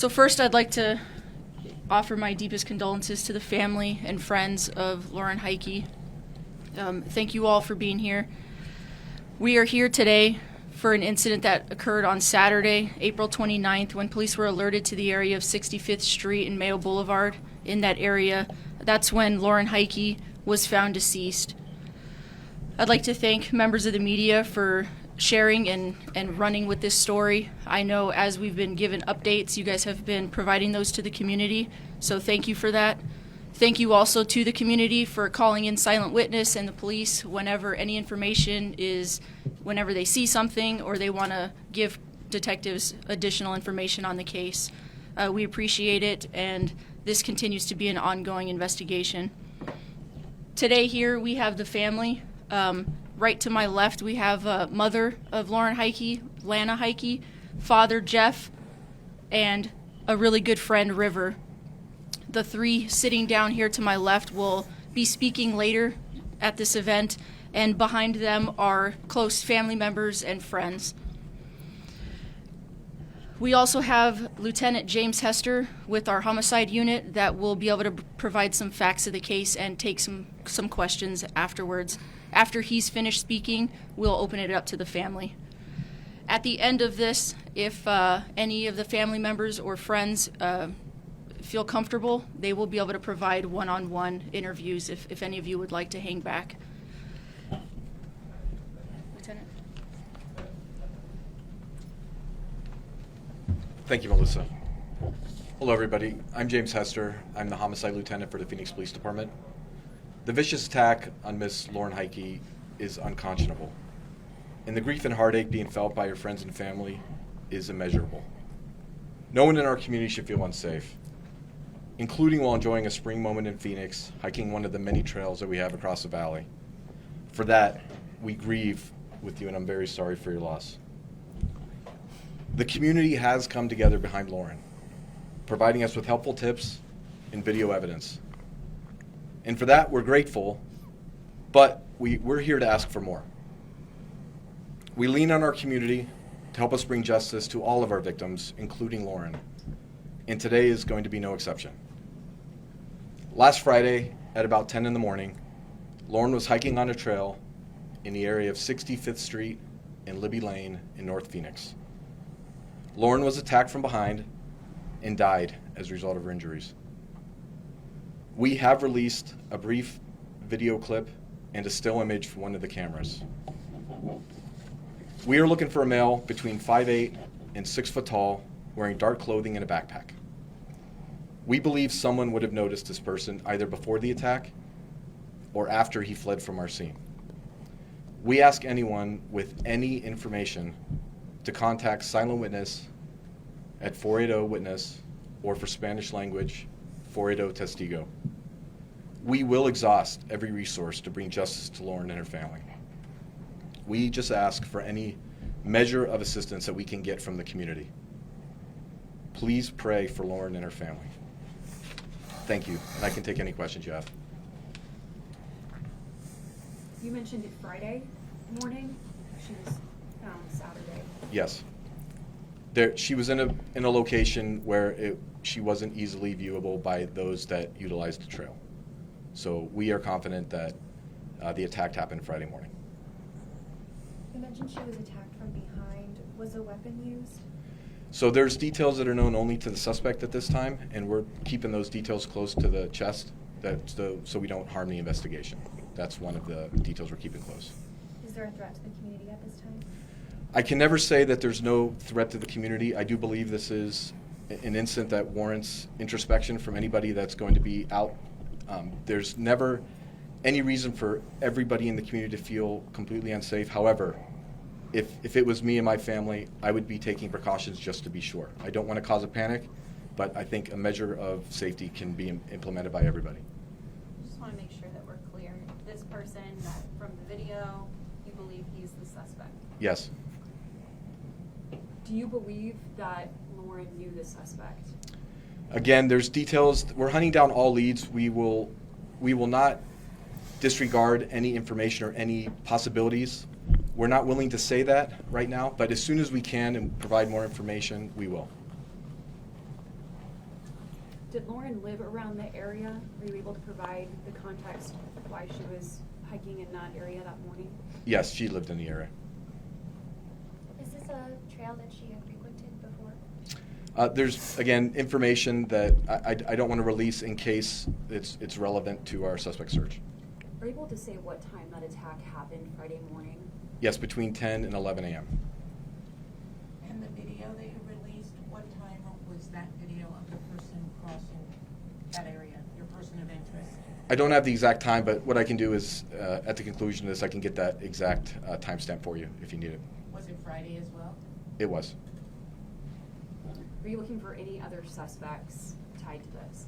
So first, I'd like to offer my deepest condolences to the family and friends of Lauren Heike. Thank you all for being here. We are here today for an incident that occurred on Saturday, April 29th, when police were alerted to the area of 65th Street and Mayo Boulevard. In that area, that's when Lauren Heike was found deceased. I'd like to thank members of the media for sharing and running with this story. I know as we've been given updates, you guys have been providing those to the community, so thank you for that. Thank you also to the community for calling in silent witness and the police whenever any information is, whenever they see something or they want to give detectives additional information on the case. We appreciate it, and this continues to be an ongoing investigation. Today here we have the family. Right to my left, we have mother of Lauren Heike, Lana Heike, father Jeff, and a really good friend, River. The three sitting down here to my left will be speaking later at this event, and behind them are close family members and friends. We also have Lieutenant James Hester with our homicide unit that will be able to provide some facts of the case and take some questions afterwards. After he's finished speaking, we'll open it up to the family. At the end of this, if any of the family members or friends feel comfortable, they will be able to provide one-on-one interviews if any of you would like to hang back. Lieutenant? Thank you, Melissa. Hello, everybody. I'm James Hester. I'm the homicide lieutenant for the Phoenix Police Department. The vicious attack on Miss Lauren Heike is unconscionable, and the grief and heartache being felt by her friends and family is immeasurable. No one in our community should feel unsafe, including while enjoying a spring moment in Phoenix, hiking one of the many trails that we have across the valley. For that, we grieve with you, and I'm very sorry for your loss. The community has come together behind Lauren, providing us with helpful tips and video evidence. And for that, we're grateful, but we're here to ask for more. We lean on our community to help us bring justice to all of our victims, including Lauren, and today is going to be no exception. Last Friday, at about 10 in the morning, Lauren was hiking on a trail in the area of 65th Street and Libby Lane in North Phoenix. Lauren was attacked from behind and died as a result of her injuries. We have released a brief video clip and a still image from one of the cameras. We are looking for a male between 5'8" and 6 foot tall, wearing dark clothing and a backpack. We believe someone would have noticed this person either before the attack or after he fled from our scene. We ask anyone with any information to contact Silent Witness at 480-WITNESS or for Spanish language, 480-TESTIGO. We will exhaust every resource to bring justice to Lauren and her family. We just ask for any measure of assistance that we can get from the community. Please pray for Lauren and her family. Thank you, and I can take any questions you have. You mentioned it Friday morning. She was found Saturday. Yes. She was in a location where she wasn't easily viewable by those that utilized the trail. So we are confident that the attack happened Friday morning. You mentioned she was attacked from behind. Was a weapon used? So there's details that are known only to the suspect at this time, and we're keeping those details close to the chest so we don't harm the investigation. That's one of the details we're keeping close. Is there a threat to the community at this time? I can never say that there's no threat to the community. I do believe this is an incident that warrants introspection from anybody that's going to be out. There's never any reason for everybody in the community to feel completely unsafe. However, if it was me and my family, I would be taking precautions just to be sure. I don't want to cause a panic, but I think a measure of safety can be implemented by everybody. I just want to make sure that we're clear. This person that from the video, you believe he's the suspect? Yes. Do you believe that Lauren knew the suspect? Again, there's details. We're hunting down all leads. We will not disregard any information or any possibilities. We're not willing to say that right now, but as soon as we can and provide more information, we will. Did Lauren live around the area? Were you able to provide the context why she was hiking in that area that morning? Yes, she lived in the area. Is this a trail that she had frequented before? There's, again, information that I don't want to release in case it's relevant to our suspect search. Are you able to say what time that attack happened Friday morning? Yes, between 10 and 11 a.m. And the video that you released, what time was that video of the person crossing that area, your person of interest? I don't have the exact time, but what I can do is, at the conclusion of this, I can get that exact timestamp for you if you need it. Was it Friday as well? It was. Are you looking for any other suspects tied to this?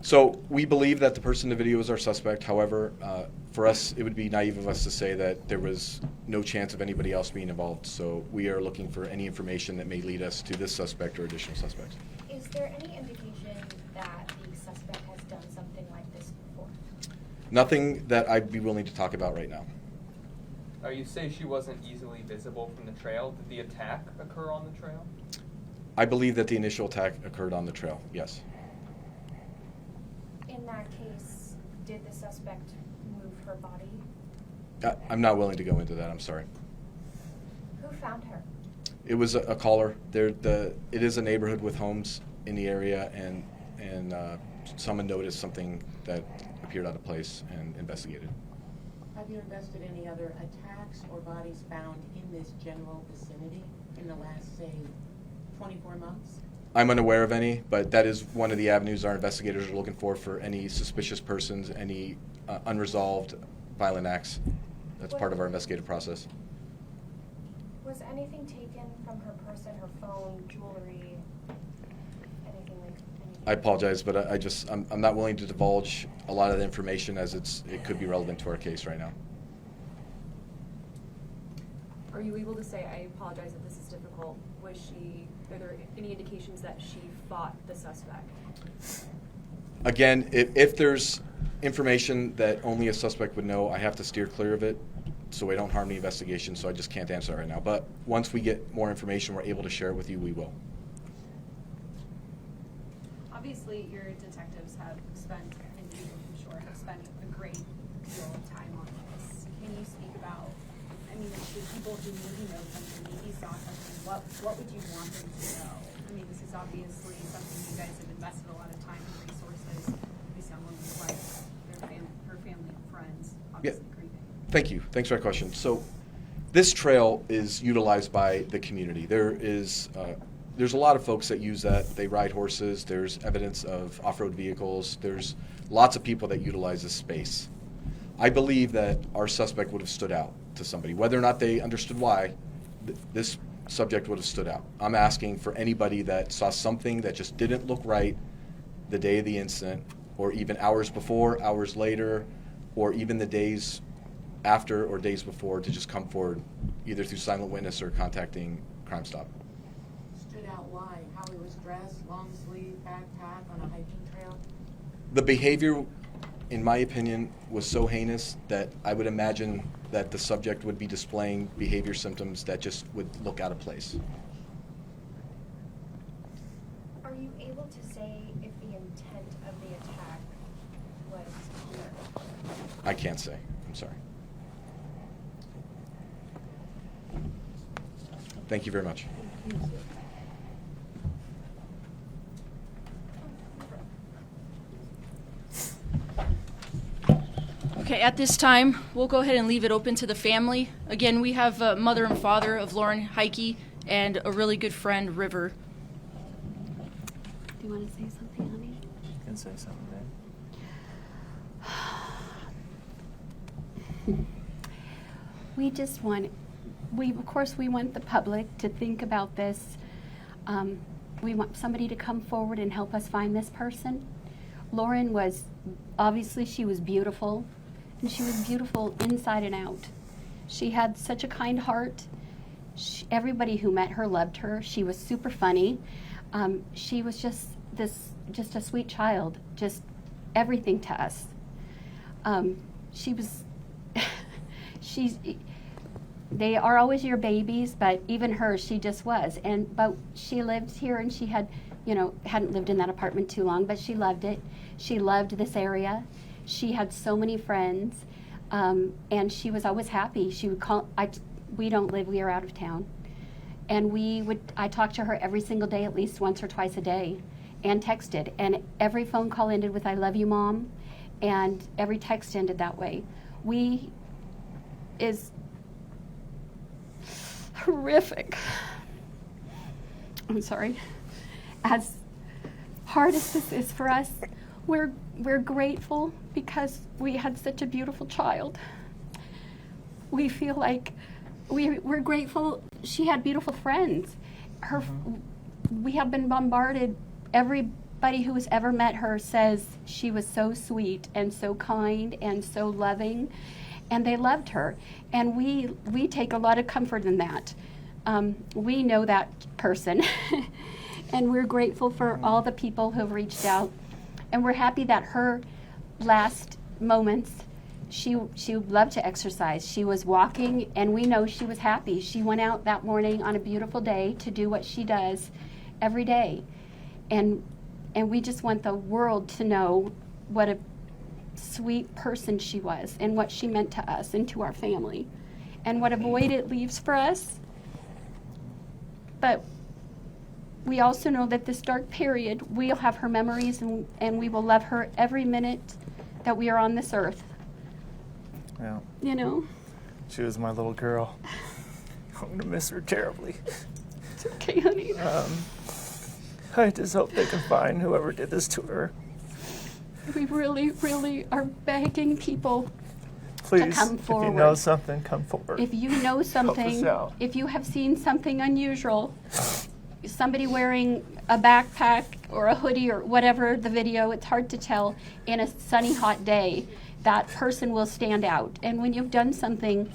So we believe that the person in the video is our suspect. However, for us, it would be naive of us to say that there was no chance of anybody else being involved. So we are looking for any information that may lead us to this suspect or additional suspects. Is there any indication that the suspect has done something like this before? Nothing that I'd be willing to talk about right now. You say she wasn't easily visible from the trail. Did the attack occur on the trail? I believe that the initial attack occurred on the trail, yes. In that case, did the suspect move her body? I'm not willing to go into that, I'm sorry. Who found her? It was a caller. It is a neighborhood with homes in the area, and someone noticed something that appeared out of place and investigated. Have you investigated any other attacks or bodies found in this general vicinity in the last, say, 24 months? I'm unaware of any, but that is one of the avenues our investigators are looking for any suspicious persons, any unresolved violent acts. That's part of our investigative process. Was anything taken from her person, her phone, jewelry, anything like anything? I apologize, but I'm not willing to divulge a lot of the information as it could be relevant to our case right now. Are you able to say, I apologize if this is difficult, are there any indications that she fought the suspect? Again, if there's information that only a suspect would know, I have to steer clear of it so I don't harm the investigation, so I just can't answer that right now. But once we get more information we're able to share it with you, we will. Obviously, your detectives have spent, and you, I'm sure, have spent a great deal of time on this. Can you speak about, I mean, the people who maybe know something, maybe saw something, what would you want them to know? I mean, this is obviously something you guys have invested a lot of time and resources. Maybe someone who's like her family and friends, obviously grieving. Thank you. Thanks for that question. So this trail is utilized by the community. There's a lot of folks that use that. They ride horses. There's evidence of off-road vehicles. There's lots of people that utilize this space. I believe that our suspect would have stood out to somebody. Whether or not they understood why, this subject would have stood out. I'm asking for anybody that saw something that just didn't look right the day of the incident, or even hours before, hours later, or even the days after or days before, to just come forward, either through silent witness or contacting Crime Stop. Stood out why? How he was dressed, long sleeve, backpack, on a hiking trail? The behavior, in my opinion, was so heinous that I would imagine that the subject would be displaying behavior symptoms that just would look out of place. Are you able to say if the intent of the attack was clear? I can't say. I'm sorry. Thank you very much. Okay, at this time, we'll go ahead and leave it open to the family. Again, we have mother and father of Lauren Heike and a really good friend, River. Do you want to say something, honey? You can say something, babe. We just want, of course, we want the public to think about this. We want somebody to come forward and help us find this person. Lauren was, obviously she was beautiful, and she was beautiful inside and out. She had such a kind heart. Everybody who met her loved her. She was super funny. She was just a sweet child, just everything to us. they are always your babies, but even her, she just was. But she lived here, and she had, hadn't lived in that apartment too long, but she loved it. She loved this area. She had so many friends, and she was always happy. She would call. We don't live. We are out of town, and I talked to her every single day, at least once or twice a day, and texted. And every phone call ended with "I love you, Mom," and every text ended that way. Is horrific. I'm sorry. As hard as this is for us, we're grateful because we had such a beautiful child. We feel like we're grateful she had beautiful friends. We have been bombarded. Everybody who has ever met her says she was so sweet and so kind and so loving, and they loved her. And we take a lot of comfort in that. We know that person, and we're grateful for all the people who have reached out. And we're happy that her last moments, she loved to exercise. She was walking, and we know she was happy. She went out that morning on a beautiful day to do what she does every day. And we just want the world to know what a sweet person she was and what she meant to us and to our family and what a void it leaves for us. But we also know that this dark period, we'll have her memories, and we will love her every minute that we are on this earth. Yeah. She was my little girl. I'm going to miss her terribly. It's okay, honey. I just hope they can find whoever did this to her. We really, really are begging people Please, to come forward. If you know something, come forward. If you know something, Help us out. if you have seen something unusual, somebody wearing a backpack or a hoodie or whatever the video, it's hard to tell, in a sunny, hot day, that person will stand out. And when you've done something,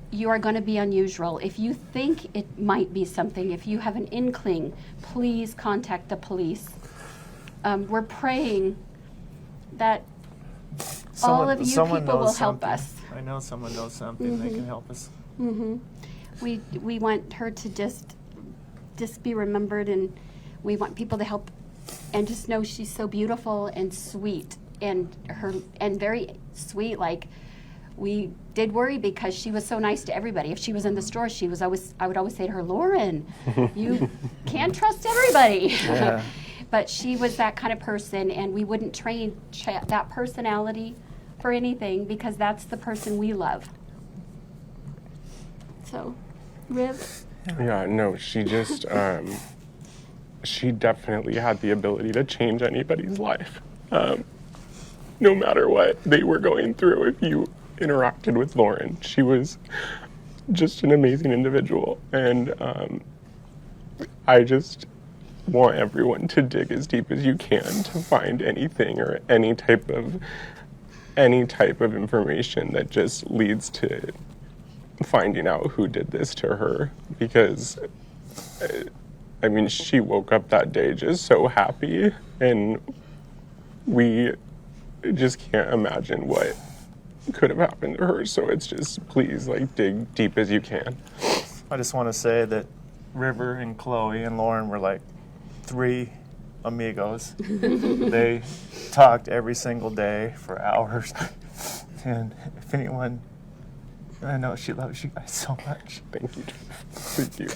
you are going to be unusual. If you think it might be something, if you have an inkling, please contact the police. We're praying that all of you people will help us. I know someone knows something that can help us. We want her to just be remembered, and we want people to help and just know she's so beautiful and sweet and very sweet. Like, we did worry because she was so nice to everybody. If she was in the store, I would always say to her, "Lauren, you can't trust everybody." Yeah. But she was that kind of person, and we wouldn't trade that personality for anything because that's the person we love. So, Riv? Yeah, no, she just, she definitely had the ability to change anybody's life. No matter what they were going through, if you interacted with Lauren, she was just an amazing individual. And I just want everyone to dig as deep as you can to find anything or any type of information that just leads to finding out who did this to her, because I mean, she woke up that day just so happy, and we just can't imagine what could have happened to her. So it's just, please, like, dig deep as you can. I just want to say that River and Chloe and Lauren were like 3 amigos. They talked every single day for hours. And if anyone, I know she loves you guys so much. Thank you. Thank you.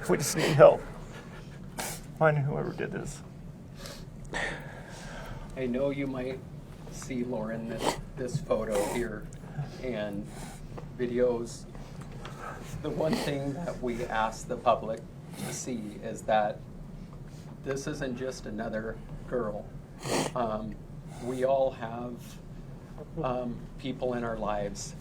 We just need help finding whoever did this. I know you might see, Lauren, this photo here and videos. The one thing that we ask the public to see is that this isn't just another girl. We all have people in our lives.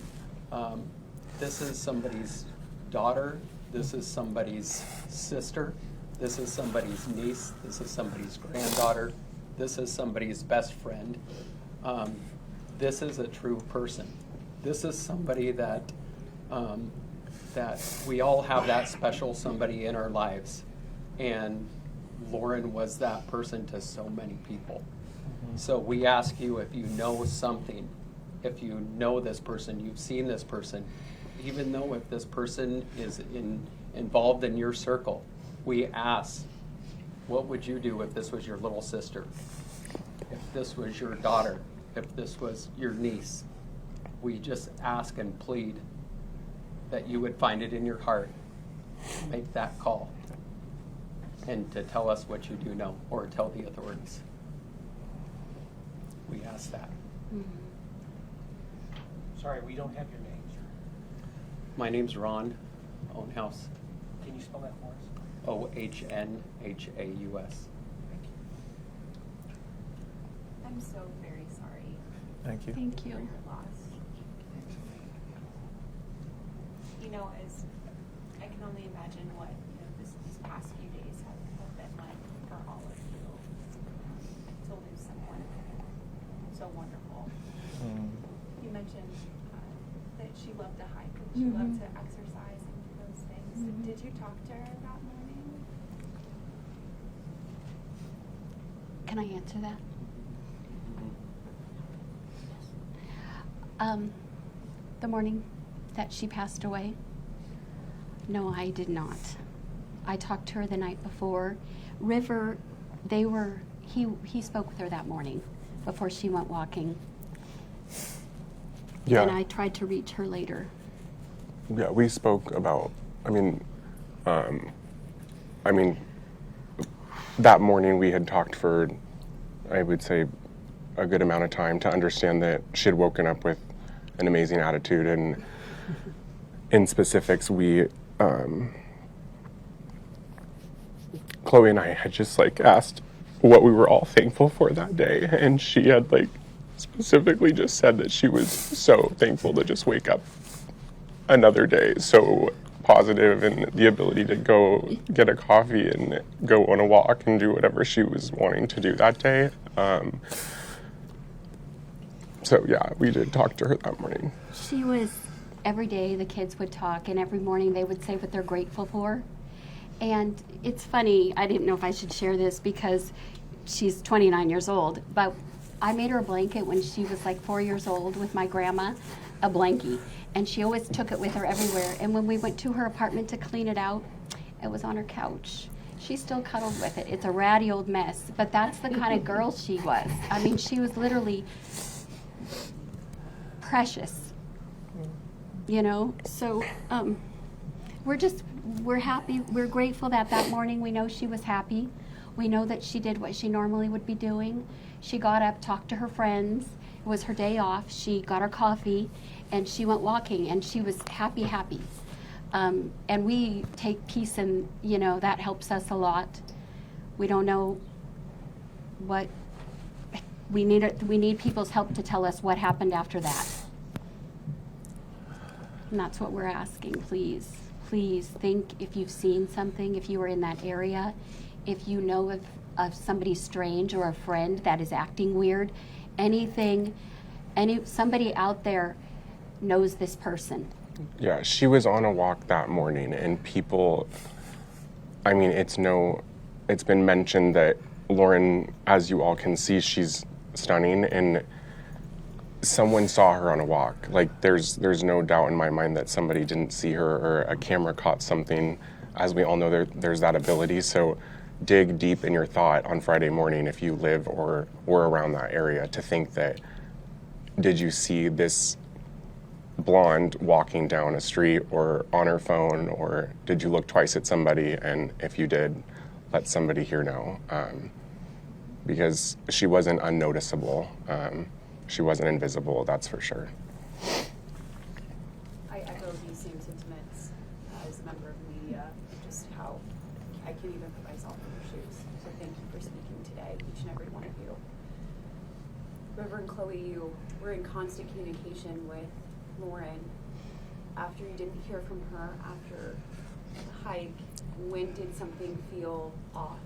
This is somebody's daughter. This is somebody's sister. This is somebody's niece. This is somebody's granddaughter. This is somebody's best friend. This is a true person. This is somebody that we all have that special somebody in our lives. And Lauren was that person to so many people. So we ask you, if you know something, if you know this person, you've seen this person, even though if this person is involved in your circle, we ask, what would you do if this was your little sister? If this was your daughter? If this was your niece? We just ask and plead that you would find it in your heart to make that call and to tell us what you do know or tell the authorities. We ask that. Sorry, we don't have your name, sir. My name's Ron Ownhouse. Can you spell that for us? Ohnhaus. Thank you. I'm so very sorry Thank you. Thank for you. your loss. You know, as I can only imagine what these past few days have been like for all of you to lose someone so wonderful. You mentioned that she loved to hike and she loved to exercise and do those things. Did you talk to her that morning? Can I answer that? The morning that she passed away, no, I did not. I talked to her the night before. River, he spoke with her that morning before she went walking. Yeah. And I tried to reach her later. Yeah, we spoke about, that morning we had talked for, I would say, a good amount of time to understand that she had woken up with an amazing attitude, and in specifics, Chloe and I had just asked what we were all thankful for that day, and she had specifically just said that she was so thankful to just wake up another day so positive, and the ability to go get a coffee and go on a walk and do whatever she was wanting to do that day. So yeah, we did talk to her that morning. She was, every day the kids would talk, and every morning they would say what they're grateful for. And it's funny, I didn't know if I should share this because she's 29 years old, but I made her a blanket when she was 4 years old with my grandma, a blankie. And she always took it with her everywhere. And when we went to her apartment to clean it out, it was on her couch. She still cuddled with it. It's a ratty old mess, but that's the kind of girl she was. I mean, she was literally precious, So we're happy. We're grateful that morning we know she was happy. We know that she did what she normally would be doing. She got up, talked to her friends. It was her day off. She got her coffee, and she went walking, and she was happy. And we take peace, and that helps us a lot. We don't know what we need. We need people's help to tell us what happened after that. And that's what we're asking. Please think if you've seen something, if you were in that area, if you know of somebody strange or a friend that is acting weird, somebody out there knows this person. Yeah, she was on a walk that morning, and people, it's been mentioned that Lauren, as you all can see, she's stunning, and someone saw her on a walk. There's no doubt in my mind that somebody didn't see her or a camera caught something. As we all know, there's that ability. So dig deep in your thought on Friday morning if you live or were around that area to think that, did you see this blonde walking down a street or on her phone, or did you look twice at somebody? And if you did, let somebody here know. Because she wasn't unnoticeable. She wasn't invisible, that's for sure. I echo these same sentiments as a member of the media, just how I can't even put myself in your shoes. So thank you for speaking today, each and every one of you. River and Chloe, you were in constant communication with Lauren. After you didn't hear from her after the hike, when did something feel off?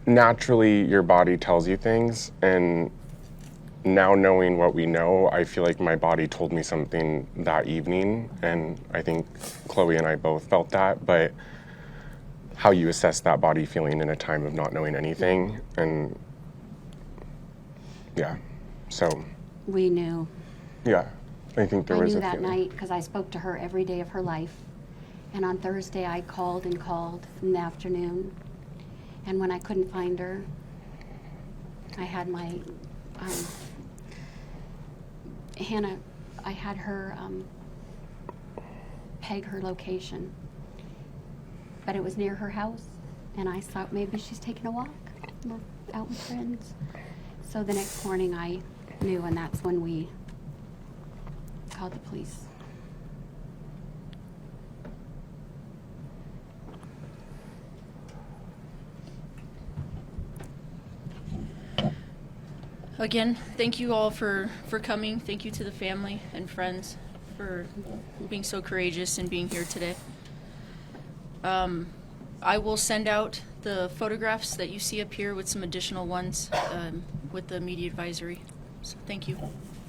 Naturally, your body tells you things, and now knowing what we know, I feel like my body told me something that evening, and I think Chloe and I both felt that, but how you assess that body feeling in a time of not knowing anything. And yeah, so We knew. yeah, I think there I was knew a that feeling. night because I spoke to her every day of her life. And on Thursday, I called and called in the afternoon. And when I couldn't find her, I had my Hannah. I had her peg her location, but it was near her house, and I thought maybe she's taking a walk or out with friends. So the next morning, I knew, and that's when we called the police. Again, thank you all for coming. Thank you to the family and friends for being so courageous and being here today. I will send out the photographs that you see up here with some additional ones with the media advisory. So thank you.